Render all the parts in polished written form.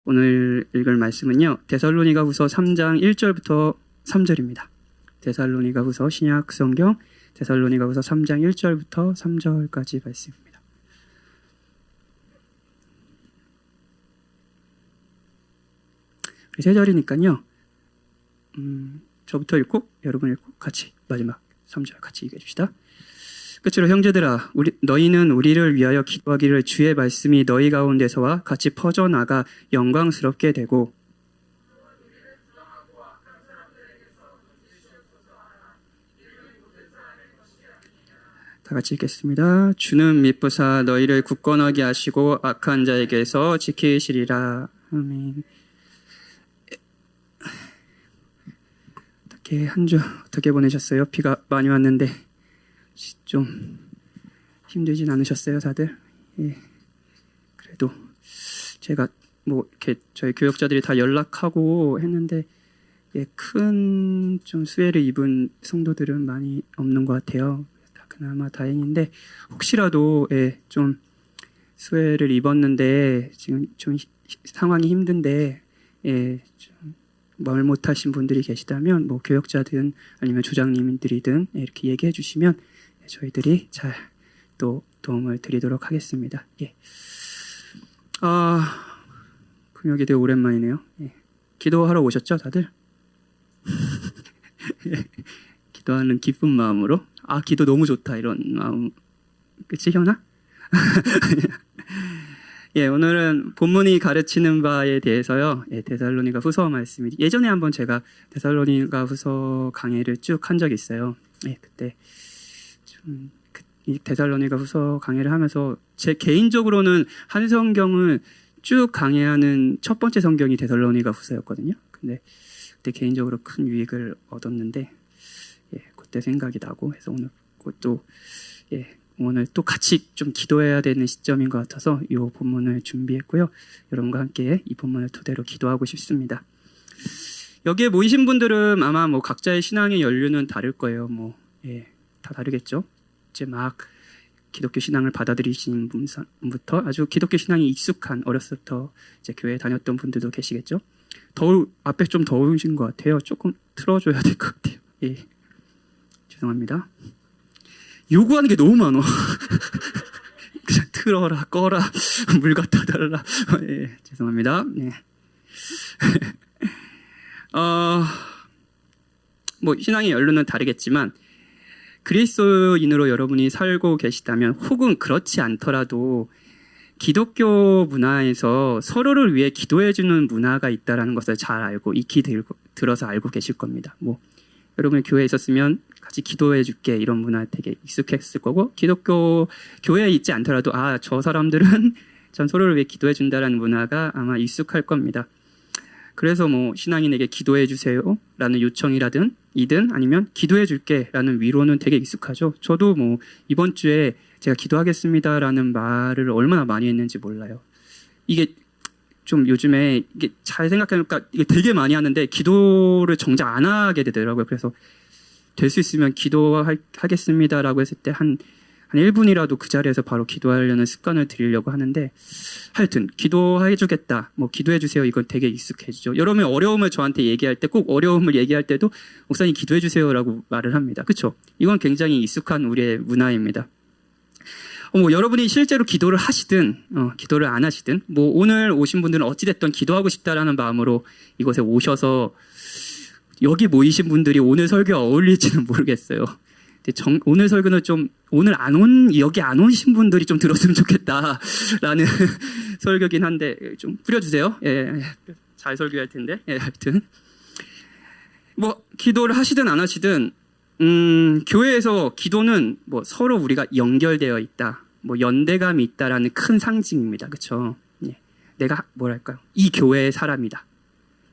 오늘 읽을 말씀은요. 데살로니가후서 3장 1절부터 3절입니다. 데살로니가후서 신약 성경 데살로니가후서 3장 1절부터 3절까지 말씀입니다. 세 절이니까요. 저부터 읽고 여러분 읽고 같이 마지막 3절 같이 얘기해 줍시다. 끝으로 형제들아 너희는 우리를 위하여 기도하기를 주의 말씀이 너희 가운데서와 같이 퍼져나가 영광스럽게 되고 다 같이 읽겠습니다. 주는 미쁘사 너희를 굳건하게 하시고 악한 자에게서 지키시리라. 아멘. 한 주 어떻게 보내셨어요? 비가 많이 왔는데 좀 힘들진 않으셨어요, 다들? 예. 그래도 제가 뭐 이렇게 저희 교역자들이 다 연락하고 했는데 큰 좀 수혜를 입은 성도들은 많이 없는 것 같아요. 그나마 다행인데 혹시라도 좀 수혜를 입었는데 지금 좀 상황이 힘든데 좀 말 못하신 분들이 계시다면 뭐 교역자든 아니면 조장님들이든 이렇게 얘기해 주시면 저희들이 잘 또 도움을 드리도록 하겠습니다. 예. 금요일이 되게 오랜만이네요. 예. 기도하러 오셨죠, 다들? 예. 기도하는 기쁜 마음으로 기도 너무 좋다 이런 마음. 그치, 현아? 예, 오늘은 본문이 가르치는 바에 대해서요. 예, 데살로니가 후서 말씀이 예전에 한번 제가 데살로니가 후서 강의를 쭉 한 적이 있어요. 예, 그때 좀 이 데살로니가 후서 강의를 하면서 제 개인적으로는 한 성경을 쭉 강의하는 첫 번째 성경이 데살로니가 후서였거든요. 근데 그때 개인적으로 큰 유익을 얻었는데 그때 생각이 나고 해서 오늘 그것도 오늘 또 같이 좀 기도해야 되는 시점인 것 같아서 이 본문을 준비했고요. 여러분과 함께 이 본문을 토대로 기도하고 싶습니다. 여기에 모이신 분들은 아마 뭐 각자의 신앙의 연륜은 다를 거예요. 다 다르겠죠. 이제 막 기독교 신앙을 받아들이신 분부터 아주 기독교 신앙이 익숙한 어렸을 때부터 이제 교회에 다녔던 분들도 계시겠죠. 앞에 좀 더우신 것 같아요. 조금 틀어줘야 될 것 같아요. 예, 죄송합니다. 요구하는 게 너무 많어. 그냥 틀어라, 꺼라, 물 갖다 달라. 예, 죄송합니다. 네. 뭐 신앙의 연륜은 다르겠지만 그리스도인으로 여러분이 살고 계시다면 혹은 그렇지 않더라도 기독교 문화에서 서로를 위해 기도해주는 문화가 있다는 것을 잘 알고 익히 들어서 알고 계실 겁니다. 뭐 여러분이 교회에 있었으면 같이 기도해줄게 이런 문화 되게 익숙했을 거고 기독교 교회에 있지 않더라도 저 사람들은 전 서로를 위해 기도해준다라는 문화가 아마 익숙할 겁니다. 그래서 뭐 신앙인에게 기도해주세요 라는 요청이라든 이든 아니면 기도해줄게 라는 위로는 되게 익숙하죠. 저도 뭐 이번 주에 제가 기도하겠습니다 라는 말을 얼마나 많이 했는지 몰라요. 이게 좀 요즘에 이게 잘 생각해보니까 이게 되게 많이 하는데 기도를 정작 안 하게 되더라고요. 그래서 될 수 있으면 기도하겠습니다라고 했을 때 한 1분이라도 그 자리에서 바로 기도하려는 습관을 들이려고 하는데 하여튼 기도해주겠다, 뭐 기도해주세요 이건 되게 익숙해지죠. 여러분의 어려움을 저한테 얘기할 때 꼭 어려움을 얘기할 때도 목사님 기도해주세요라고 말을 합니다. 그렇죠? 이건 굉장히 익숙한 우리의 문화입니다. 뭐 여러분이 실제로 기도를 하시든 기도를 안 하시든 뭐 오늘 오신 분들은 어찌됐든 기도하고 싶다라는 마음으로 이곳에 오셔서 여기 모이신 분들이 오늘 설교와 어울릴지는 모르겠어요. 오늘 설교는 좀 오늘 여기 안 오신 분들이 좀 들었으면 좋겠다라는 설교긴 한데 좀 뿌려주세요. 예, 잘 설교할 텐데. 예, 하여튼 뭐 기도를 하시든 안 하시든 교회에서 기도는 뭐 서로 우리가 연결되어 있다, 뭐 연대감이 있다라는 큰 상징입니다. 그렇죠? 예, 내가 뭐랄까요? 이 교회의 사람이다.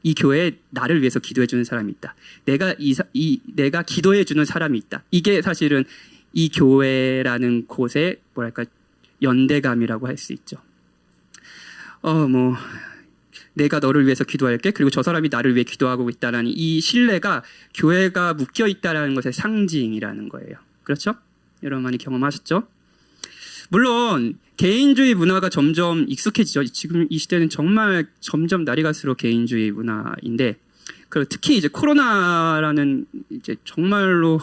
이 교회에 나를 위해서 기도해주는 사람이 있다. 내가 기도해주는 사람이 있다. 이게 사실은 이 교회라는 곳의 뭐랄까 연대감이라고 할 수 있죠. 뭐 내가 너를 위해서 기도할게. 그리고 저 사람이 나를 위해 기도하고 있다라는 이 신뢰가 교회가 묶여 있다라는 것의 상징이라는 거예요. 그렇죠? 여러분 많이 경험하셨죠? 물론 개인주의 문화가 점점 익숙해지죠. 지금 이 시대는 정말 점점 날이 갈수록 개인주의 문화인데, 그리고 특히 이제 코로나라는 이제 정말로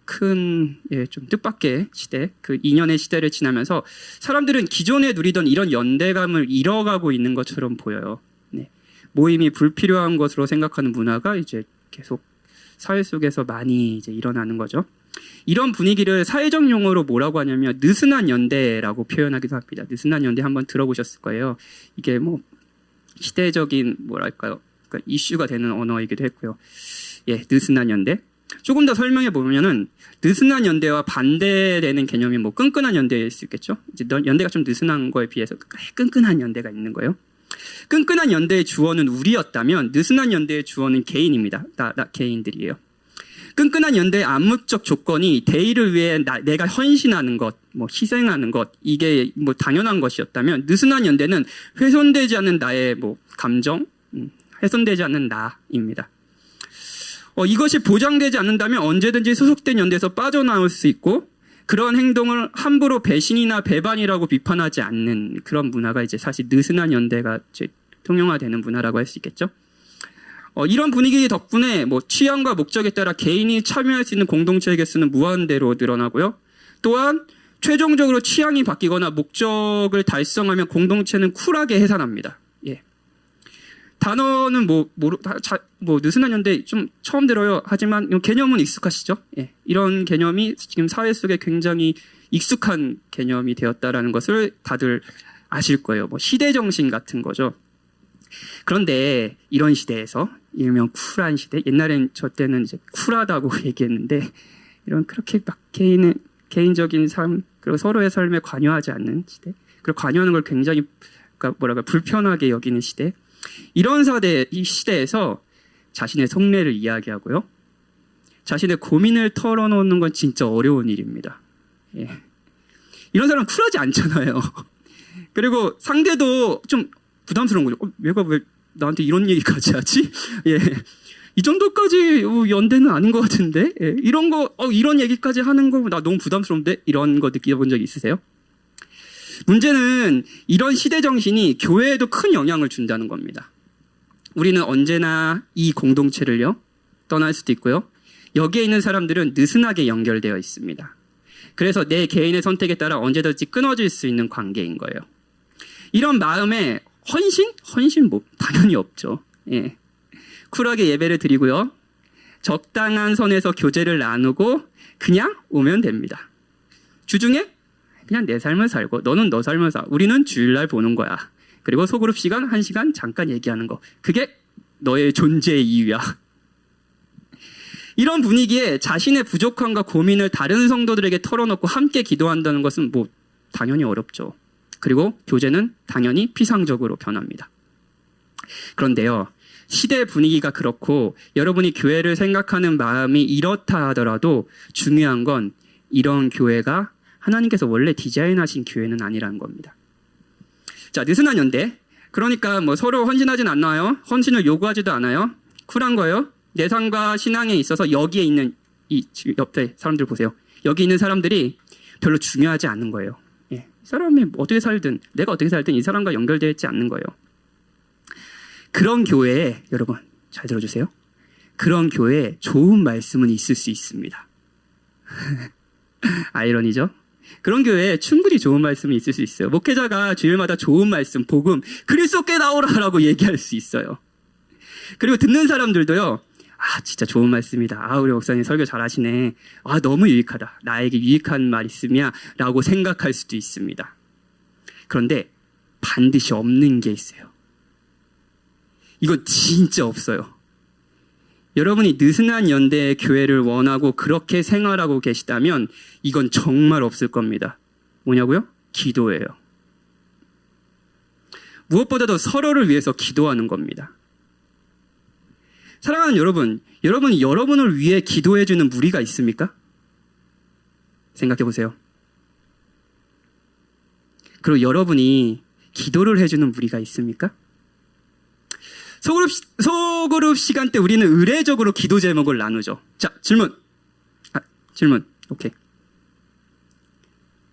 큰, 좀 뜻밖의 시대, 그 2년의 시대를 지나면서 사람들은 기존에 누리던 이런 연대감을 잃어가고 있는 것처럼 보여요. 네. 모임이 불필요한 것으로 생각하는 문화가 이제 계속 사회 속에서 많이 이제 일어나는 거죠. 이런 분위기를 사회적 용어로 뭐라고 하냐면 느슨한 연대라고 표현하기도 합니다. 느슨한 연대 한번 들어보셨을 거예요. 이게 뭐 시대적인 뭐랄까요, 그러니까 이슈가 되는 언어이기도 했고요. 느슨한 연대. 조금 더 설명해 보면은 느슨한 연대와 반대되는 개념이 뭐 끈끈한 연대일 수 있겠죠. 이제 연대가 좀 느슨한 거에 비해서 끈끈한 연대가 있는 거예요. 끈끈한 연대의 주어는 우리였다면 느슨한 연대의 주어는 개인입니다. 개인들이에요. 끈끈한 연대의 암묵적 조건이 대의를 위해 내가 헌신하는 것, 뭐 희생하는 것, 이게 뭐 당연한 것이었다면 느슨한 연대는 훼손되지 않는 나의 뭐 감정, 훼손되지 않는 나입니다. 이것이 보장되지 않는다면 언제든지 소속된 연대에서 빠져나올 수 있고, 그런 행동을 함부로 배신이나 배반이라고 비판하지 않는 그런 문화가 이제 사실 느슨한 연대가 이제 통용화되는 문화라고 할 수 있겠죠. 이런 분위기 덕분에 뭐 취향과 목적에 따라 개인이 참여할 수 있는 공동체의 개수는 무한대로 늘어나고요. 또한 최종적으로 취향이 바뀌거나 목적을 달성하면 공동체는 쿨하게 해산합니다. 단어는 뭐 느슨한 연대 좀 처음 들어요. 하지만 개념은 익숙하시죠? 이런 개념이 지금 사회 속에 굉장히 익숙한 개념이 되었다라는 것을 다들 아실 거예요. 뭐 시대 정신 같은 거죠. 그런데 이런 시대에서 일명 쿨한 시대, 옛날엔 저 때는 이제 쿨하다고 얘기했는데, 이런 그렇게 막 개인적인 삶, 그리고 서로의 삶에 관여하지 않는 시대, 그리고 관여하는 걸 굉장히 불편하게 여기는 시대, 이런 이 시대에서 자신의 속내를 이야기하고요, 자신의 고민을 털어놓는 건 진짜 어려운 일입니다. 이런 사람은 쿨하지 않잖아요. 그리고 상대도 좀 부담스러운 거죠. 얘가 왜 나한테 이런 얘기까지 하지? 이 정도까지 연대는 아닌 것 같은데? 이런 거, 이런 얘기까지 하는 거 나 너무 부담스러운데? 이런 거 느껴본 적 있으세요? 문제는 이런 시대 정신이 교회에도 큰 영향을 준다는 겁니다. 우리는 언제나 이 공동체를요, 떠날 수도 있고요. 여기에 있는 사람들은 느슨하게 연결되어 있습니다. 그래서 내 개인의 선택에 따라 언제든지 끊어질 수 있는 관계인 거예요. 이런 마음에 헌신 뭐 당연히 없죠. 쿨하게 예배를 드리고요, 적당한 선에서 교제를 나누고 그냥 오면 됩니다. 주중에 그냥 내 삶을 살고 너는 너 삶을 살. 우리는 주일날 보는 거야. 그리고 소그룹 시간 1시간 잠깐 얘기하는 거. 그게 너의 존재의 이유야. 이런 분위기에 자신의 부족함과 고민을 다른 성도들에게 털어놓고 함께 기도한다는 것은 뭐 당연히 어렵죠. 그리고 교제는 당연히 피상적으로 변합니다. 그런데요, 시대 분위기가 그렇고 여러분이 교회를 생각하는 마음이 이렇다 하더라도 중요한 건 이런 교회가 하나님께서 원래 디자인하신 교회는 아니라는 겁니다. 자, 느슨한 연대. 그러니까 뭐 서로 헌신하진 않나요? 헌신을 요구하지도 않아요? 쿨한 거예요? 내 삶과 신앙에 있어서 여기에 있는 이 옆에 사람들 보세요. 여기 있는 사람들이 별로 중요하지 않은 거예요. 이 사람이 어떻게 살든, 내가 어떻게 살든 이 사람과 연결되어 있지 않는 거예요. 그런 교회에, 여러분 잘 들어주세요. 그런 교회에 좋은 말씀은 있을 수 있습니다. 아이러니죠? 그런 교회에 충분히 좋은 말씀이 있을 수 있어요. 목회자가 주일마다 좋은 말씀, 복음, 그리스도께 나오라라고 얘기할 수 있어요. 그리고 듣는 사람들도요, 진짜 좋은 말씀이다. 우리 목사님 설교 잘하시네. 너무 유익하다. 나에게 유익한 말 있으냐? 라고 생각할 수도 있습니다. 그런데 반드시 없는 게 있어요. 이건 진짜 없어요. 여러분이 느슨한 연대의 교회를 원하고 그렇게 생활하고 계시다면 이건 정말 없을 겁니다. 뭐냐고요? 기도예요. 무엇보다도 서로를 위해서 기도하는 겁니다. 사랑하는 여러분, 여러분이 여러분을 위해 기도해주는 무리가 있습니까? 생각해 보세요. 그리고 여러분이 기도를 해주는 무리가 있습니까? 소그룹 시간 때 우리는 의례적으로 기도 제목을 나누죠. 자, 질문. 오케이.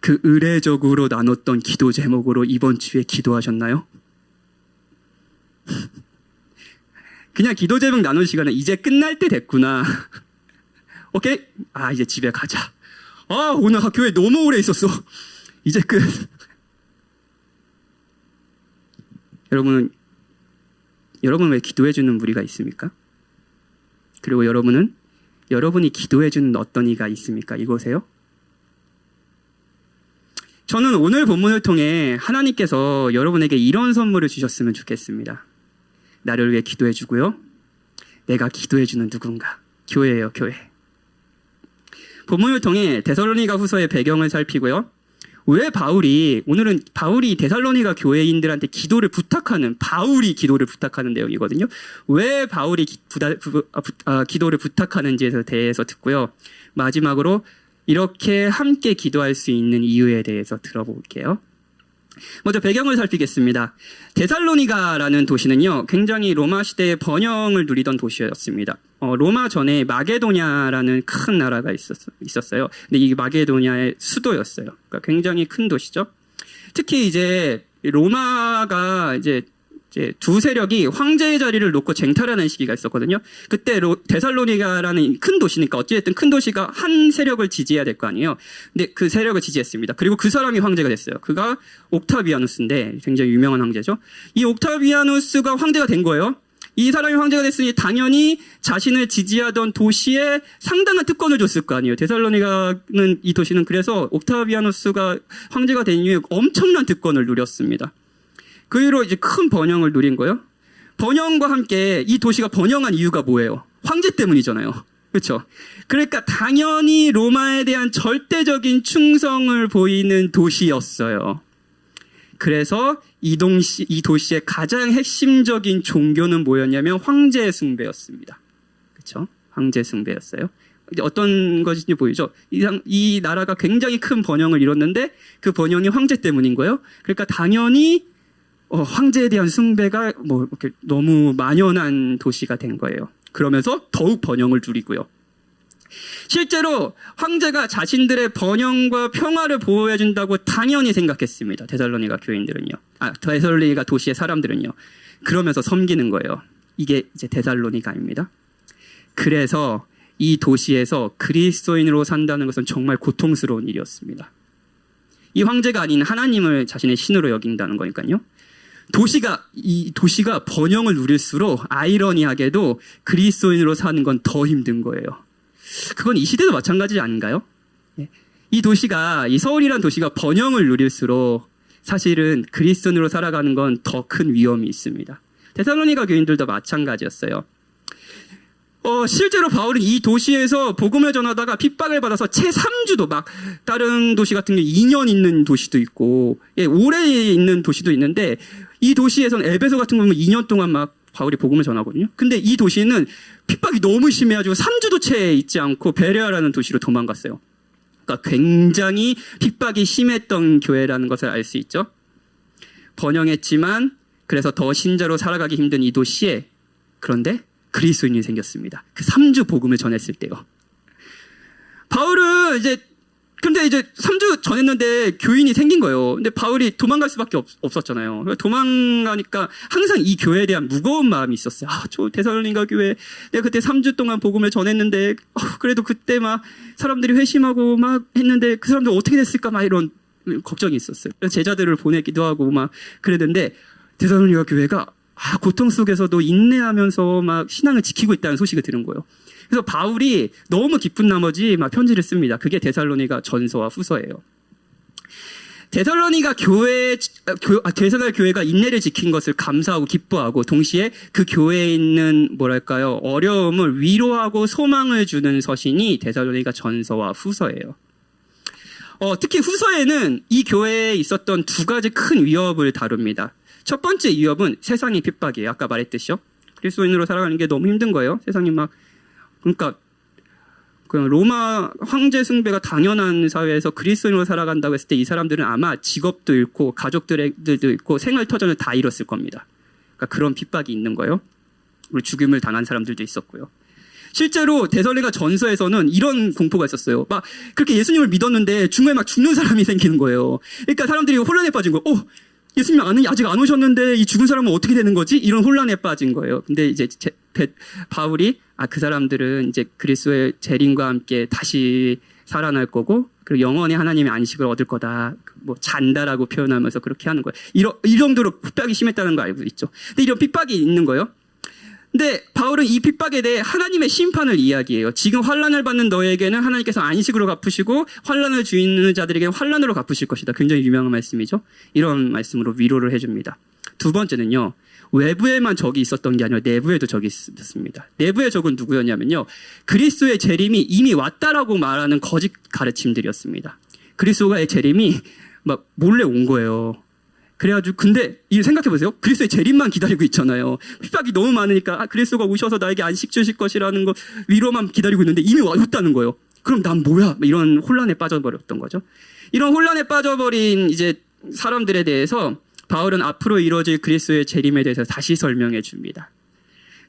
그 의례적으로 나눴던 기도 제목으로 이번 주에 기도하셨나요? 그냥 기도 제목 나눌 시간은 이제 끝날 때 됐구나. 오케이? 이제 집에 가자. 오늘 교회 너무 오래 있었어. 이제 끝. 여러분 왜 기도해주는 무리가 있습니까? 그리고 여러분이 기도해주는 어떤 이가 있습니까? 이곳에요? 저는 오늘 본문을 통해 하나님께서 여러분에게 이런 선물을 주셨으면 좋겠습니다. 나를 위해 기도해주고요. 내가 기도해주는 누군가. 교회예요, 교회. 본문을 통해 데살로니가 후서의 배경을 살피고요. 왜 오늘은 바울이 데살로니가 교회인들한테 바울이 기도를 부탁하는 내용이거든요. 왜 바울이 기도를 부탁하는지에 대해서 듣고요. 마지막으로 이렇게 함께 기도할 수 있는 이유에 대해서 들어볼게요. 먼저 배경을 살피겠습니다. 데살로니가라는 도시는요, 굉장히 로마 시대의 번영을 누리던 도시였습니다. 로마 전에 마게도냐라는 큰 나라가 있었어요. 근데 이 마게도냐의 수도였어요. 그러니까 굉장히 큰 도시죠. 특히 이제 로마가 이제 두 세력이 황제의 자리를 놓고 쟁탈하는 시기가 있었거든요. 그때 데살로니가라는 큰 도시니까 어찌됐든 큰 도시가 한 세력을 지지해야 될 거 아니에요. 근데 그 세력을 지지했습니다. 그리고 그 사람이 황제가 됐어요. 그가 옥타비아누스인데 굉장히 유명한 황제죠. 이 옥타비아누스가 황제가 된 거예요. 이 사람이 황제가 됐으니 당연히 자신을 지지하던 도시에 상당한 특권을 줬을 거 아니에요. 데살로니가는 이 도시는 그래서 옥타비아누스가 황제가 된 이후에 엄청난 특권을 누렸습니다. 그 이후로 이제 큰 번영을 누린 거예요. 번영과 함께 이 도시가 번영한 이유가 뭐예요? 황제 때문이잖아요. 그렇죠? 그러니까 당연히 로마에 대한 절대적인 충성을 보이는 도시였어요. 그래서 이 도시의 가장 핵심적인 종교는 뭐였냐면 황제 숭배였습니다. 그렇죠? 황제 숭배였어요. 어떤 것인지 보이죠? 이 나라가 굉장히 큰 번영을 이뤘는데 그 번영이 황제 때문인 거예요. 그러니까 당연히 황제에 대한 숭배가 이렇게 너무 만연한 도시가 된 거예요. 그러면서 더욱 번영을 누리고요. 실제로 황제가 자신들의 번영과 평화를 보호해준다고 당연히 생각했습니다. 데살로니가 교인들은요. 데살로니가 도시의 사람들은요. 그러면서 섬기는 거예요. 이게 이제 데살로니가입니다. 그래서 이 도시에서 그리스도인으로 산다는 것은 정말 고통스러운 일이었습니다. 이 황제가 아닌 하나님을 자신의 신으로 여긴다는 거니까요. 이 도시가 번영을 누릴수록 아이러니하게도 그리스도인으로 사는 건 더 힘든 거예요. 그건 이 시대도 마찬가지 아닌가요? 이 서울이라는 도시가 번영을 누릴수록 사실은 그리스도인으로 살아가는 건 더 큰 위험이 있습니다. 데살로니가 교인들도 마찬가지였어요. 실제로 바울은 이 도시에서 복음을 전하다가 핍박을 받아서 채 3주도 다른 도시 같은 경우 2년 있는 도시도 있고, 오래 있는 도시도 있는데, 이 도시에서는 에베소 같은 경우는 2년 동안 바울이 복음을 전하거든요. 근데 이 도시는 핍박이 너무 심해가지고 3주도 채 있지 않고 베레아라는 도시로 도망갔어요. 그러니까 굉장히 핍박이 심했던 교회라는 것을 알 수 있죠. 번영했지만, 그래서 더 신자로 살아가기 힘든 이 도시에, 그런데 그리스도인이 생겼습니다. 그 3주 복음을 전했을 때요. 바울은 근데 이제 3주 전했는데 교인이 생긴 거예요. 근데 바울이 도망갈 수밖에 없었잖아요. 도망가니까 항상 이 교회에 대한 무거운 마음이 있었어요. 저 데살로니가 교회, 내가 그때 3주 동안 복음을 전했는데, 그래도 그때 사람들이 회심하고 했는데 그 사람들 어떻게 됐을까 이런 걱정이 있었어요. 그래서 제자들을 보내기도 하고 그랬는데 데살로니가 교회가 고통 속에서도 인내하면서 신앙을 지키고 있다는 소식을 들은 거예요. 그래서 바울이 너무 기쁜 나머지 편지를 씁니다. 그게 데살로니가 전서와 후서예요. 데살로니가 교회가 인내를 지킨 것을 감사하고 기뻐하고 동시에 그 교회에 있는 어려움을 위로하고 소망을 주는 서신이 데살로니가 전서와 후서예요. 특히 후서에는 이 교회에 있었던 두 가지 큰 위협을 다룹니다. 첫 번째 위협은 세상의 핍박이에요. 아까 말했듯이요. 그리스도인으로 살아가는 게 너무 힘든 거예요. 세상이 그러니까 그냥 로마 황제 숭배가 당연한 사회에서 그리스도인으로 살아간다고 했을 때 이 사람들은 아마 직업도 잃고 가족들도 잃고 생활 터전을 다 잃었을 겁니다. 그러니까 그런 핍박이 있는 거예요. 그리고 죽임을 당한 사람들도 있었고요. 실제로 데살로니가 전서에서는 이런 공포가 있었어요. 막 그렇게 예수님을 믿었는데 중간에 막 죽는 사람이 생기는 거예요. 그러니까 사람들이 혼란에 빠진 거예요. 예수님 아직 안 오셨는데 이 죽은 사람은 어떻게 되는 거지? 이런 혼란에 빠진 거예요. 근데 이제 바울이 그 사람들은 이제 그리스도의 재림과 함께 다시 살아날 거고 그리고 영원히 하나님의 안식을 얻을 거다. 뭐 잔다라고 표현하면서 그렇게 하는 거예요. 이 정도로 핍박이 심했다는 거 알고 있죠. 근데 이런 핍박이 있는 거예요. 근데 바울은 이 핍박에 대해 하나님의 심판을 이야기해요. 지금 환난을 받는 너에게는 하나님께서 안식으로 갚으시고 환난을 주는 자들에게는 환난으로 갚으실 것이다. 굉장히 유명한 말씀이죠. 이런 말씀으로 위로를 해줍니다. 두 번째는요. 외부에만 적이 있었던 게 아니라 내부에도 적이 있었습니다. 내부의 적은 누구였냐면요. 그리스도의 재림이 이미 왔다라고 말하는 거짓 가르침들이었습니다. 그리스도의 재림이 막 몰래 온 거예요. 그래가지고 근데 생각해보세요. 그리스도의 재림만 기다리고 있잖아요. 핍박이 너무 많으니까 그리스도가 오셔서 나에게 안식 주실 것이라는 거 위로만 기다리고 있는데 이미 왔다는 거예요. 그럼 난 뭐야? 이런 혼란에 빠져버렸던 거죠. 이런 혼란에 빠져버린 이제 사람들에 대해서 바울은 앞으로 이루어질 그리스도의 재림에 대해서 다시 설명해 줍니다.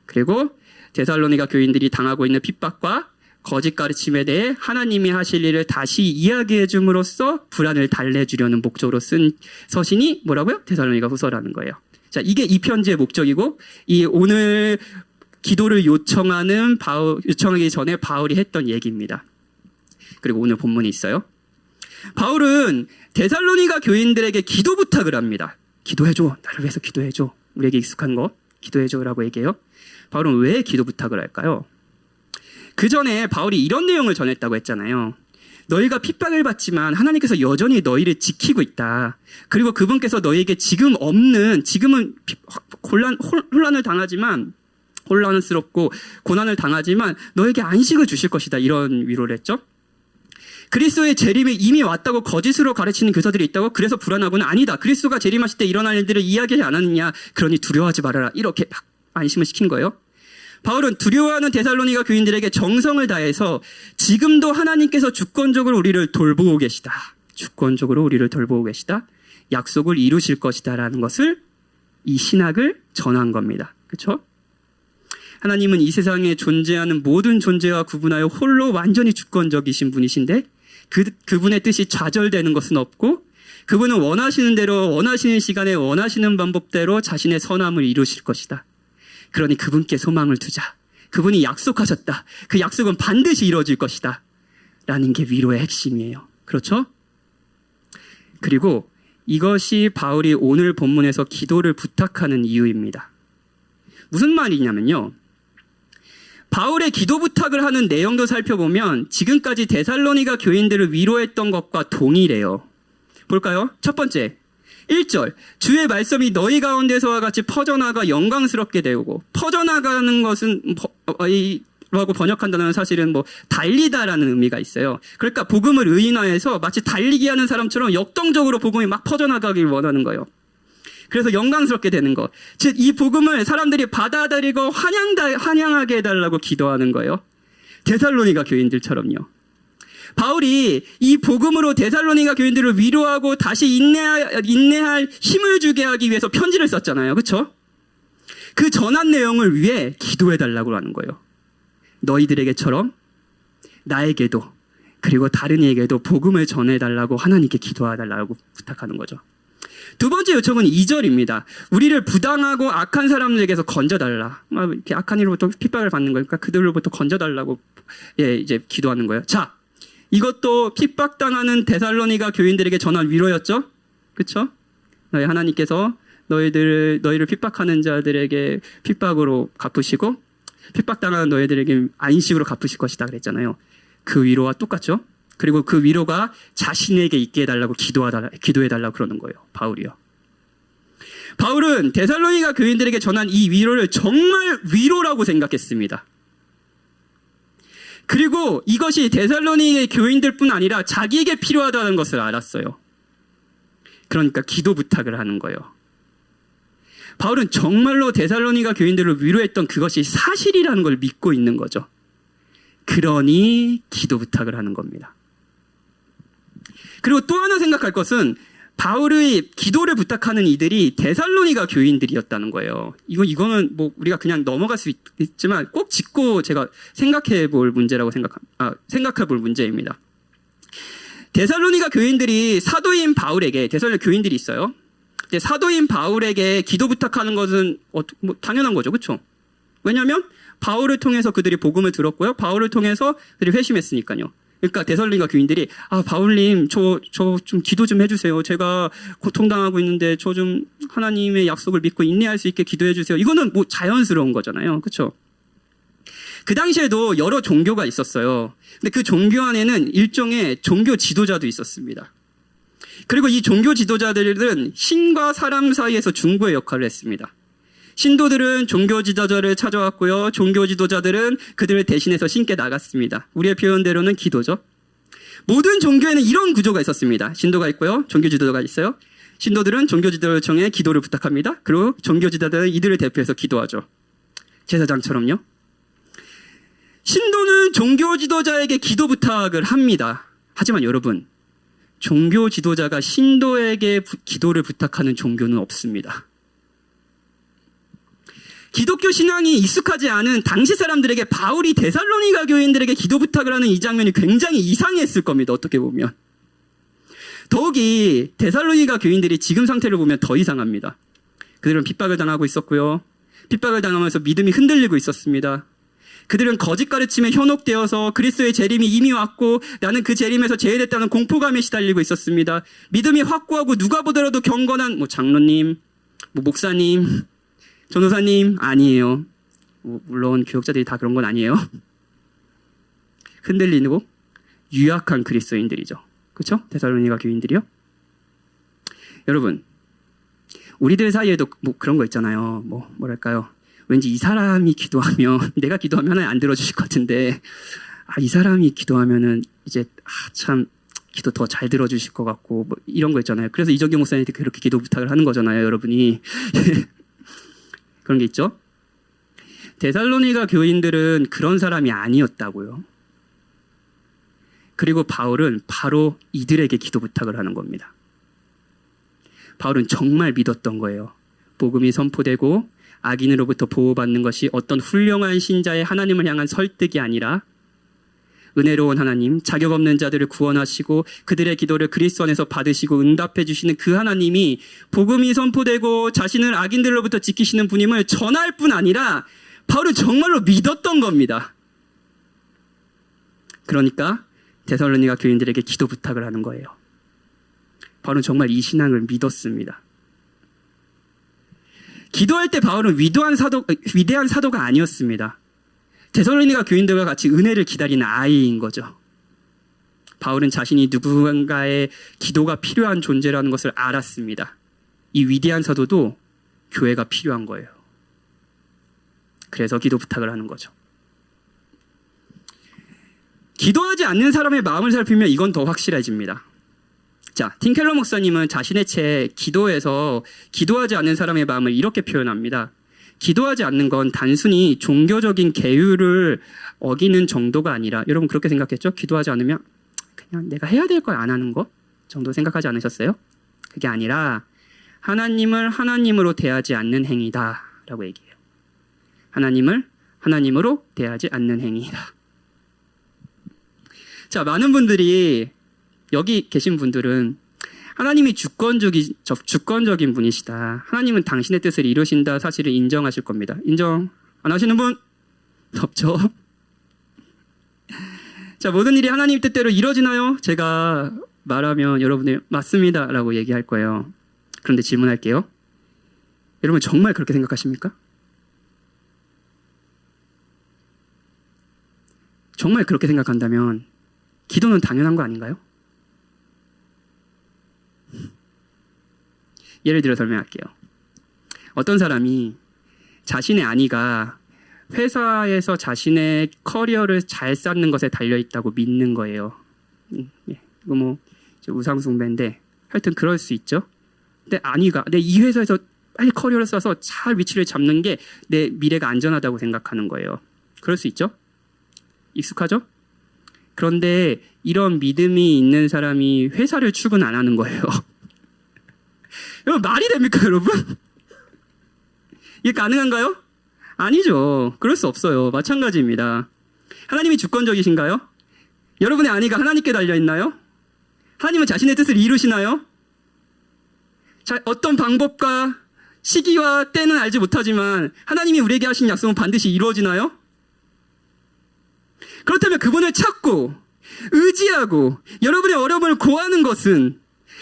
그리고 데살로니가 교인들이 당하고 있는 핍박과 거짓 가르침에 대해 하나님이 하실 일을 다시 이야기해 줌으로써 불안을 달래주려는 목적으로 쓴 서신이 뭐라고요? 데살로니가 후서라는 거예요. 자, 이게 이 편지의 목적이고 이 오늘 기도를 요청하기 전에 바울이 했던 얘기입니다. 그리고 오늘 본문이 있어요. 바울은 데살로니가 교인들에게 기도 부탁을 합니다. 기도해줘. 나를 위해서 기도해줘. 우리에게 익숙한 거 기도해줘라고 얘기해요. 바울은 왜 기도 부탁을 할까요? 그 전에 바울이 이런 내용을 전했다고 했잖아요. 너희가 핍박을 받지만 하나님께서 여전히 너희를 지키고 있다. 그리고 그분께서 너희에게 지금은 혼란을 당하지만 혼란스럽고 고난을 당하지만 너에게 안식을 주실 것이다. 이런 위로를 했죠. 그리스도의 재림이 이미 왔다고 거짓으로 가르치는 교사들이 있다고 그래서 불안하고는 아니다. 그리스도가 재림하실 때 일어날 일들을 이야기하지 않았느냐. 그러니 두려워하지 말아라. 이렇게 막 안심을 시킨 거예요. 바울은 두려워하는 데살로니가 교인들에게 정성을 다해서 지금도 하나님께서 주권적으로 우리를 돌보고 계시다. 주권적으로 우리를 돌보고 계시다. 약속을 이루실 것이다. 라는 것을 이 신학을 전한 겁니다. 그렇죠? 하나님은 이 세상에 존재하는 모든 존재와 구분하여 홀로 완전히 주권적이신 분이신데 그분의 뜻이 좌절되는 것은 없고 그분은 원하시는 대로 원하시는 시간에 원하시는 방법대로 자신의 선함을 이루실 것이다. 그러니 그분께 소망을 두자. 그분이 약속하셨다. 그 약속은 반드시 이루어질 것이다. 라는 게 위로의 핵심이에요. 그렇죠? 그리고 이것이 바울이 오늘 본문에서 기도를 부탁하는 이유입니다. 무슨 말이냐면요. 바울의 기도 부탁을 하는 내용도 살펴보면 지금까지 데살로니가 교인들을 위로했던 것과 동일해요. 볼까요? 첫 번째, 1절 주의 말씀이 너희 가운데서와 같이 퍼져나가 영광스럽게 되고 퍼져나가는 것은 라고 번역한다는 사실은 달리다라는 의미가 있어요. 그러니까 복음을 의인화해서 마치 달리기 하는 사람처럼 역동적으로 복음이 막 퍼져나가길 원하는 거예요. 그래서 영광스럽게 되는 것. 즉 이 복음을 사람들이 받아들이고 환영하게 해달라고 기도하는 거예요. 데살로니가 교인들처럼요. 바울이 이 복음으로 데살로니가 교인들을 위로하고 다시 인내할 힘을 주게 하기 위해서 편지를 썼잖아요. 그렇죠? 그 전한 내용을 위해 기도해달라고 하는 거예요. 너희들에게처럼 나에게도 그리고 다른 이에게도 복음을 전해달라고 하나님께 기도해달라고 부탁하는 거죠. 두 번째 요청은 2절입니다. 우리를 부당하고 악한 사람들에게서 건져달라. 이렇게 악한 일로부터 핍박을 받는 거니까 그들로부터 건져달라고 이제 기도하는 거예요. 자, 이것도 핍박당하는 데살로니가 교인들에게 전한 위로였죠? 그렇죠? 너희 하나님께서 너희를 핍박하는 자들에게 핍박으로 갚으시고 핍박당하는 너희들에게 안식으로 갚으실 것이다 그랬잖아요. 그 위로와 똑같죠? 그리고 그 위로가 자신에게 있게 해달라고 기도해달라고 그러는 거예요. 바울이요. 바울은 데살로니가 교인들에게 전한 이 위로를 정말 위로라고 생각했습니다. 그리고 이것이 데살로니의 교인들뿐 아니라 자기에게 필요하다는 것을 알았어요. 그러니까 기도 부탁을 하는 거예요. 바울은 정말로 데살로니가 교인들을 위로했던 그것이 사실이라는 걸 믿고 있는 거죠. 그러니 기도 부탁을 하는 겁니다. 그리고 또 하나 생각할 것은 바울의 기도를 부탁하는 이들이 데살로니가 교인들이었다는 거예요. 이거는 뭐 우리가 그냥 넘어갈 수 있지만 꼭 짚고 제가 생각해 볼 문제입니다. 데살로니가 교인들이 사도인 바울에게, 데살로니가 교인들이 있어요. 근데 사도인 바울에게 기도 부탁하는 것은 뭐 당연한 거죠. 그렇죠? 왜냐하면 바울을 통해서 그들이 복음을 들었고요. 바울을 통해서 그들이 회심했으니까요. 그러니까 데살로니가 교인들이 바울님 저 좀 기도 좀 해주세요. 제가 고통당하고 있는데 저 좀 하나님의 약속을 믿고 인내할 수 있게 기도해 주세요. 이거는 뭐 자연스러운 거잖아요. 그렇죠? 그 당시에도 여러 종교가 있었어요. 근데 그 종교 안에는 일종의 종교 지도자도 있었습니다. 그리고 이 종교 지도자들은 신과 사람 사이에서 중보의 역할을 했습니다. 신도들은 종교 지도자를 찾아왔고요. 종교 지도자들은 그들을 대신해서 신께 나갔습니다. 우리의 표현대로는 기도죠. 모든 종교에는 이런 구조가 있었습니다. 신도가 있고요. 종교 지도자가 있어요. 신도들은 종교 지도자를 청해 기도를 부탁합니다. 그리고 종교 지도자들은 이들을 대표해서 기도하죠. 제사장처럼요. 신도는 종교 지도자에게 기도 부탁을 합니다. 하지만 여러분, 종교 지도자가 신도에게 기도를 부탁하는 종교는 없습니다. 기독교 신앙이 익숙하지 않은 당시 사람들에게 바울이 데살로니가 교인들에게 기도 부탁을 하는 이 장면이 굉장히 이상했을 겁니다. 어떻게 보면. 더욱이 데살로니가 교인들이 지금 상태를 보면 더 이상합니다. 그들은 핍박을 당하고 있었고요. 핍박을 당하면서 믿음이 흔들리고 있었습니다. 그들은 거짓 가르침에 현혹되어서 그리스도의 재림이 이미 왔고 나는 그 재림에서 제외됐다는 공포감에 시달리고 있었습니다. 믿음이 확고하고 누가 보더라도 경건한 장로님, 목사님, 전도사님 아니에요. 물론 교역자들이 다 그런 건 아니에요. 흔들리고 유약한 그리스도인들이죠. 그렇죠? 데살로니가 교인들이요. 여러분, 우리들 사이에도 뭐 그런 거 있잖아요. 뭐랄까요? 왠지 이 사람이 기도하면 내가 기도하면 하나님 안 들어주실 것 같은데 이 사람이 기도하면은 이제 참 기도 더 잘 들어주실 것 같고 뭐 이런 거 있잖아요. 그래서 이정경 목사님한테 그렇게 기도 부탁을 하는 거잖아요, 여러분이. 그런 게 있죠. 데살로니가 교인들은 그런 사람이 아니었다고요. 그리고 바울은 바로 이들에게 기도 부탁을 하는 겁니다. 바울은 정말 믿었던 거예요. 복음이 선포되고 악인으로부터 보호받는 것이 어떤 훌륭한 신자의 하나님을 향한 설득이 아니라 은혜로운 하나님, 자격 없는 자들을 구원하시고 그들의 기도를 그리스도 안에서 받으시고 응답해 주시는 그 하나님이 복음이 선포되고 자신을 악인들로부터 지키시는 분임을 전할 뿐 아니라 바울은 정말로 믿었던 겁니다. 그러니까 데살로니가 교인들에게 기도 부탁을 하는 거예요. 바울은 정말 이 신앙을 믿었습니다. 기도할 때 바울은 위대한 사도가 아니었습니다. 데살로니가 교인들과 같이 은혜를 기다리는 아이인 거죠. 바울은 자신이 누군가의 기도가 필요한 존재라는 것을 알았습니다. 이 위대한 사도도 교회가 필요한 거예요. 그래서 기도 부탁을 하는 거죠. 기도하지 않는 사람의 마음을 살피면 이건 더 확실해집니다. 자, 팀켈러 목사님은 자신의 책 기도에서 기도하지 않는 사람의 마음을 이렇게 표현합니다. 기도하지 않는 건 단순히 종교적인 계율을 어기는 정도가 아니라, 여러분 그렇게 생각했죠? 기도하지 않으면 그냥 내가 해야 될 걸 안 하는 거 정도 생각하지 않으셨어요? 그게 아니라 하나님을 하나님으로 대하지 않는 행위다 라고 얘기해요. 하나님을 하나님으로 대하지 않는 행위다. 자, 많은 분들이, 여기 계신 분들은 하나님이 주권적인 분이시다, 하나님은 당신의 뜻을 이루신다 사실을 인정하실 겁니다. 인정 안 하시는 분? 없죠? 자, 모든 일이 하나님 뜻대로 이루어지나요? 제가 말하면 여러분들 맞습니다 라고 얘기할 거예요. 그런데 질문할게요. 여러분 정말 그렇게 생각하십니까? 정말 그렇게 생각한다면 기도는 당연한 거 아닌가요? 예를 들어 설명할게요. 어떤 사람이 자신의 안위가 회사에서 자신의 커리어를 잘 쌓는 것에 달려있다고 믿는 거예요. 이거 뭐 우상숭배인데 하여튼 그럴 수 있죠. 근데 안위가 내 이 회사에서 빨리 커리어를 쌓아서 잘 위치를 잡는 게 내 미래가 안전하다고 생각하는 거예요. 그럴 수 있죠. 익숙하죠? 그런데 이런 믿음이 있는 사람이 회사를 출근 안 하는 거예요. 여러분, 말이 됩니까, 여러분? 이게 가능한가요? 아니죠. 그럴 수 없어요. 마찬가지입니다. 하나님이 주권적이신가요? 여러분의 안위가 하나님께 달려있나요? 하나님은 자신의 뜻을 이루시나요? 자, 어떤 방법과 시기와 때는 알지 못하지만 하나님이 우리에게 하신 약속은 반드시 이루어지나요? 그렇다면 그분을 찾고 의지하고 여러분의 어려움을 고하는 것은,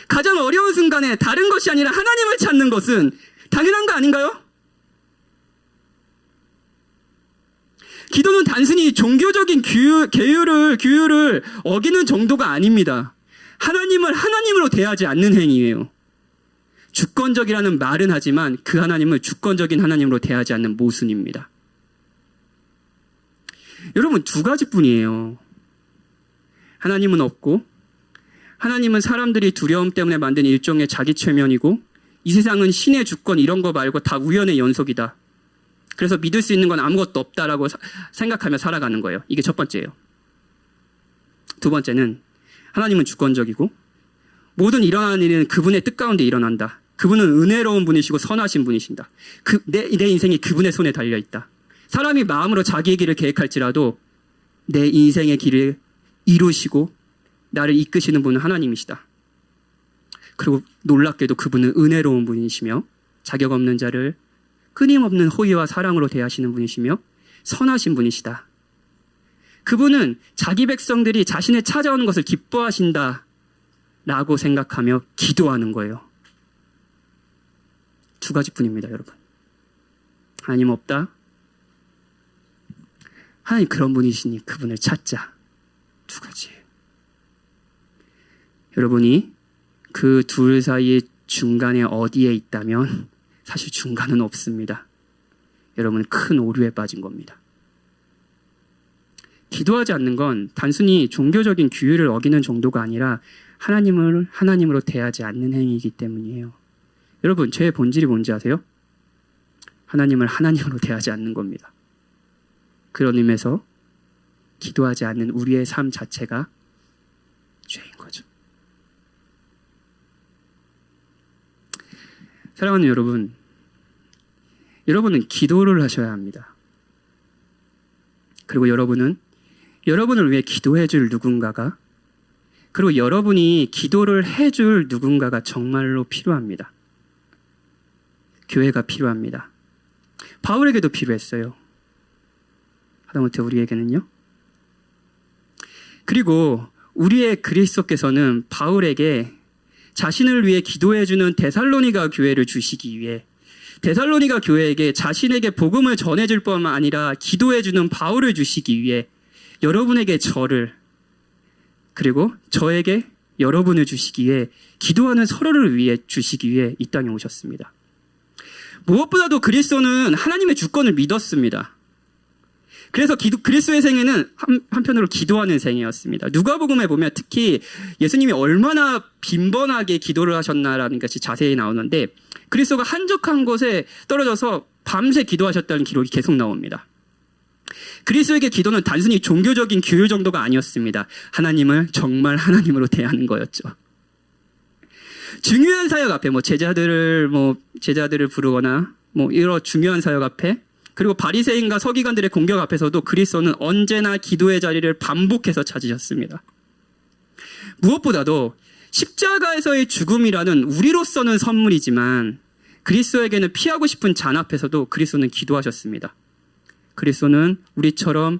가장 어려운 순간에 다른 것이 아니라 하나님을 찾는 것은 당연한 거 아닌가요? 기도는 단순히 종교적인 규율을 어기는 정도가 아닙니다. 하나님을 하나님으로 대하지 않는 행위예요. 주권적이라는 말은 하지만 그 하나님을 주권적인 하나님으로 대하지 않는 모순입니다. 여러분, 두 가지뿐이에요. 하나님은 없고, 하나님은 사람들이 두려움 때문에 만든 일종의 자기 최면이고, 이 세상은 신의 주권 이런 거 말고 다 우연의 연속이다. 그래서 믿을 수 있는 건 아무것도 없다라고 생각하며 살아가는 거예요. 이게 첫 번째예요. 두 번째는 하나님은 주권적이고 모든 일어나는 일은 그분의 뜻 가운데 일어난다. 그분은 은혜로운 분이시고 선하신 분이신다. 내 인생이 그분의 손에 달려있다. 사람이 마음으로 자기의 길을 계획할지라도 내 인생의 길을 이루시고 나를 이끄시는 분은 하나님이시다. 그리고 놀랍게도 그분은 은혜로운 분이시며 자격 없는 자를 끊임없는 호의와 사랑으로 대하시는 분이시며 선하신 분이시다. 그분은 자기 백성들이 자신을 찾아오는 것을 기뻐하신다 라고 생각하며 기도하는 거예요. 두 가지뿐입니다, 여러분. 하나님 없다. 하나님 그런 분이시니 그분을 찾자. 두 가지. 여러분이 그 둘 사이의 중간에 어디에 있다면 사실 중간은 없습니다. 여러분은 큰 오류에 빠진 겁니다. 기도하지 않는 건 단순히 종교적인 규율을 어기는 정도가 아니라 하나님을 하나님으로 대하지 않는 행위이기 때문이에요. 여러분, 죄의 본질이 뭔지 아세요? 하나님을 하나님으로 대하지 않는 겁니다. 그런 의미에서 기도하지 않는 우리의 삶 자체가 죄인 거죠. 사랑하는 여러분, 여러분은 기도를 하셔야 합니다. 그리고 여러분은 여러분을 위해 기도해 줄 누군가가, 그리고 여러분이 기도를 해줄 누군가가 정말로 필요합니다. 교회가 필요합니다. 바울에게도 필요했어요. 하다못해 우리에게는요. 그리고 우리의 그리스도께서는 바울에게 자신을 위해 기도해주는 데살로니가 교회를 주시기 위해 데살로니가 교회에게 자신에게 복음을 전해줄 뿐만 아니라 기도해주는 바울을 주시기 위해 여러분에게 저를, 그리고 저에게 여러분을 주시기 위해 기도하는 서로를 위해 주시기 위해 이 땅에 오셨습니다. 무엇보다도 그리스도는 하나님의 주권을 믿었습니다. 그래서 그리스도의 생애는 한편으로 기도하는 생애였습니다. 누가복음에 보면 특히 예수님이 얼마나 빈번하게 기도를 하셨나라는 것이 자세히 나오는데, 그리스도가 한적한 곳에 떨어져서 밤새 기도하셨다는 기록이 계속 나옵니다. 그리스도에게 기도는 단순히 종교적인 규율 정도가 아니었습니다. 하나님을 정말 하나님으로 대하는 거였죠. 중요한 사역 앞에 제자들을 부르거나 이런 중요한 사역 앞에, 그리고 바리새인과 서기관들의 공격 앞에서도 그리스도는 언제나 기도의 자리를 반복해서 찾으셨습니다. 무엇보다도 십자가에서의 죽음이라는 우리로서는 선물이지만 그리스도에게는 피하고 싶은 잔 앞에서도 그리스도는 기도하셨습니다. 그리스도는 우리처럼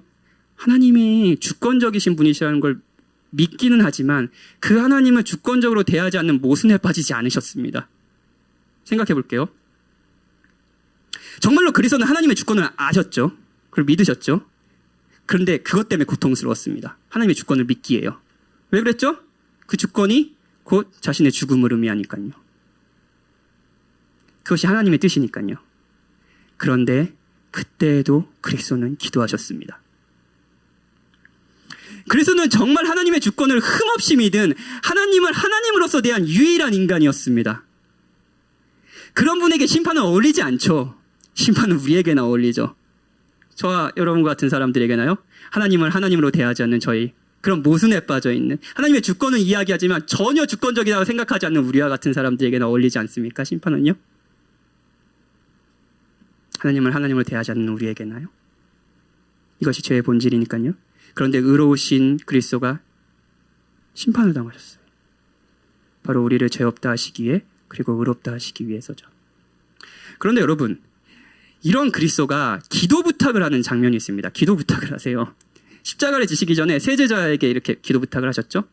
하나님이 주권적이신 분이시라는 걸 믿기는 하지만 그 하나님을 주권적으로 대하지 않는 모순에 빠지지 않으셨습니다. 생각해 볼게요. 정말로 그리스도는 하나님의 주권을 아셨죠. 그걸 믿으셨죠. 그런데 그것 때문에 고통스러웠습니다. 하나님의 주권을 믿기에요. 왜 그랬죠? 그 주권이 곧 자신의 죽음을 의미하니까요. 그것이 하나님의 뜻이니까요. 그런데 그때에도 그리스도는 기도하셨습니다. 그리스도는 정말 하나님의 주권을 흠없이 믿은 하나님을 하나님으로서 대한 유일한 인간이었습니다. 그런 분에게 심판은 어울리지 않죠. 심판은 우리에게나 어울리죠. 저와 여러분 같은 사람들에게나요? 하나님을 하나님으로 대하지 않는 저희 그런 모순에 빠져 있는, 하나님의 주권은 이야기하지만 전혀 주권적이라고 생각하지 않는 우리와 같은 사람들에게는 어울리지 않습니까? 심판은요? 하나님을 하나님으로 대하지 않는 우리에게나요? 이것이 죄의 본질이니까요. 그런데 의로우신 그리스도가 심판을 당하셨어요. 바로 우리를 죄 없다 하시기 위해, 그리고 의롭다 하시기 위해서죠. 그런데 여러분, 이런 그리스도가 기도 부탁을 하는 장면이 있습니다. 기도 부탁을 하세요. 십자가를 지시기 전에 세 제자에게 이렇게 기도 부탁을 하셨죠.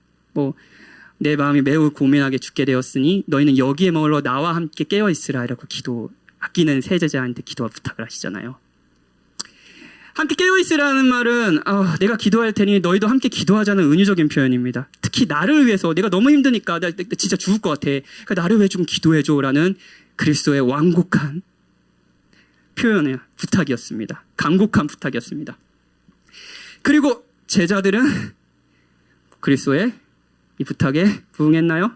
내 마음이 매우 고민하게 죽게 되었으니 너희는 여기에 머물러 나와 함께 깨어 있으라, 이라고 아끼는 세 제자한테 기도 부탁을 하시잖아요. 함께 깨어 있으라는 말은 내가 기도할 테니 너희도 함께 기도하자는 은유적인 표현입니다. 특히 나를 위해서, 내가 너무 힘드니까 나 진짜 죽을 것 같아, 그러니까 나를 위해 좀 기도해줘라는 그리스도의 완곡한 표현의 부탁이었습니다. 간곡한 부탁이었습니다. 그리고 제자들은 그리스도의 이 부탁에 부응했나요?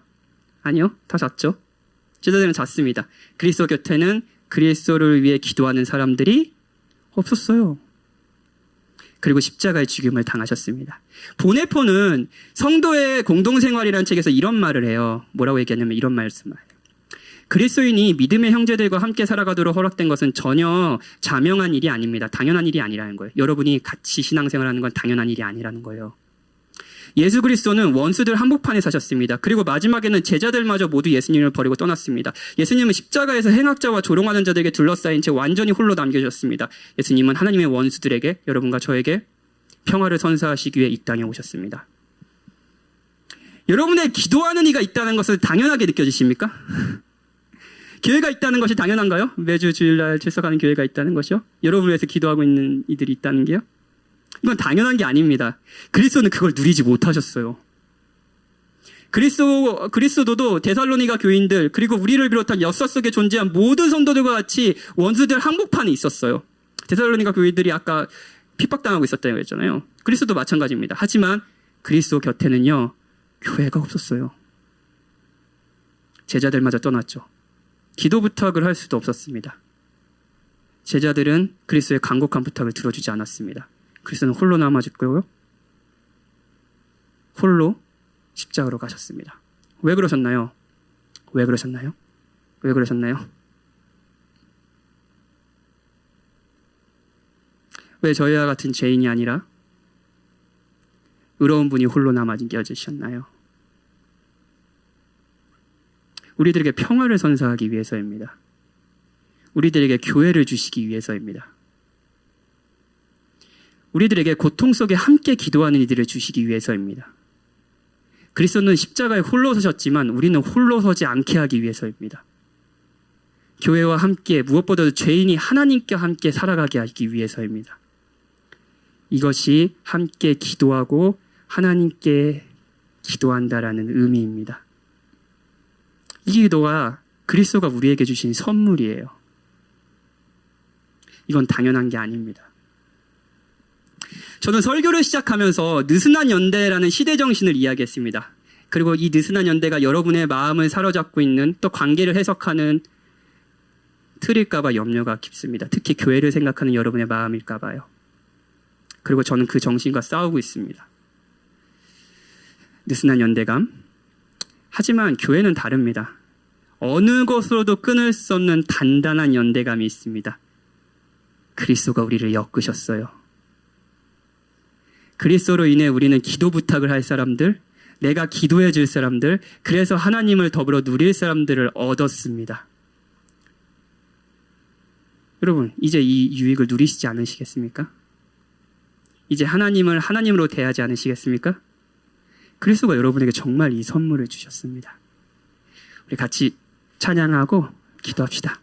아니요, 다 잤죠. 제자들은 잤습니다. 그리스도 곁에는 그리스도를 위해 기도하는 사람들이 없었어요. 그리고 십자가의 죽임을 당하셨습니다. 보네포는 성도의 공동생활이라는 책에서 이런 말을 해요. 뭐라고 얘기하냐면 이런 말씀을 해요. 그리스도인이 믿음의 형제들과 함께 살아가도록 허락된 것은 전혀 자명한 일이 아닙니다. 당연한 일이 아니라는 거예요. 여러분이 같이 신앙생활하는 건 당연한 일이 아니라는 거예요. 예수 그리스도는 원수들 한복판에 사셨습니다. 그리고 마지막에는 제자들마저 모두 예수님을 버리고 떠났습니다. 예수님은 십자가에서 행악자와 조롱하는 자들에게 둘러싸인 채 완전히 홀로 남겨졌습니다. 예수님은 하나님의 원수들에게, 여러분과 저에게 평화를 선사하시기 위해 이 땅에 오셨습니다. 여러분의 기도하는 이가 있다는 것을 당연하게 느껴지십니까? 교회가 있다는 것이 당연한가요? 매주 주일날 출석하는 교회가 있다는 것이요? 여러분을 위해서 기도하고 있는 이들이 있다는 게요? 이건 당연한 게 아닙니다. 그리스도는 그걸 누리지 못하셨어요. 그리스도도 데살로니가 교인들, 그리고 우리를 비롯한 역사 속에 존재한 모든 성도들과 같이 원수들 한복판에 있었어요. 데살로니가 교인들이 아까 핍박당하고 있었다고 했잖아요. 그리스도도 마찬가지입니다. 하지만 그리스도 곁에는요, 교회가 없었어요. 제자들마저 떠났죠. 기도 부탁을 할 수도 없었습니다. 제자들은 그리스도의 간곡한 부탁을 들어주지 않았습니다. 그리스도는 홀로 남아졌고요, 홀로 십자가로 가셨습니다. 왜 그러셨나요? 왜 그러셨나요? 왜 그러셨나요? 왜 저희와 같은 죄인이 아니라 의로운 분이 홀로 남아계셨나요? 우리들에게 평화를 선사하기 위해서입니다. 우리들에게 교회를 주시기 위해서입니다. 우리들에게 고통 속에 함께 기도하는 이들을 주시기 위해서입니다. 그리스도는 십자가에 홀로 서셨지만 우리는 홀로 서지 않게 하기 위해서입니다. 교회와 함께, 무엇보다도 죄인이 하나님께 함께 살아가게 하기 위해서입니다. 이것이 함께 기도하고 하나님께 기도한다라는 의미입니다. 이 기도가 그리스도가 우리에게 주신 선물이에요. 이건 당연한 게 아닙니다. 저는 설교를 시작하면서 느슨한 연대라는 시대정신을 이야기했습니다. 그리고 이 느슨한 연대가 여러분의 마음을 사로잡고 있는, 또 관계를 해석하는 틀일까봐 염려가 깊습니다. 특히 교회를 생각하는 여러분의 마음일까봐요. 그리고 저는 그 정신과 싸우고 있습니다. 느슨한 연대감. 하지만 교회는 다릅니다. 어느 것으로도 끊을 수 없는 단단한 연대감이 있습니다. 그리스도가 우리를 엮으셨어요. 그리스도로 인해 우리는 기도 부탁을 할 사람들, 내가 기도해 줄 사람들, 그래서 하나님을 더불어 누릴 사람들을 얻었습니다. 여러분, 이제 이 유익을 누리시지 않으시겠습니까? 이제 하나님을 하나님으로 대하지 않으시겠습니까? 그리스도가 여러분에게 정말 이 선물을 주셨습니다. 우리 같이 찬양하고 기도합시다.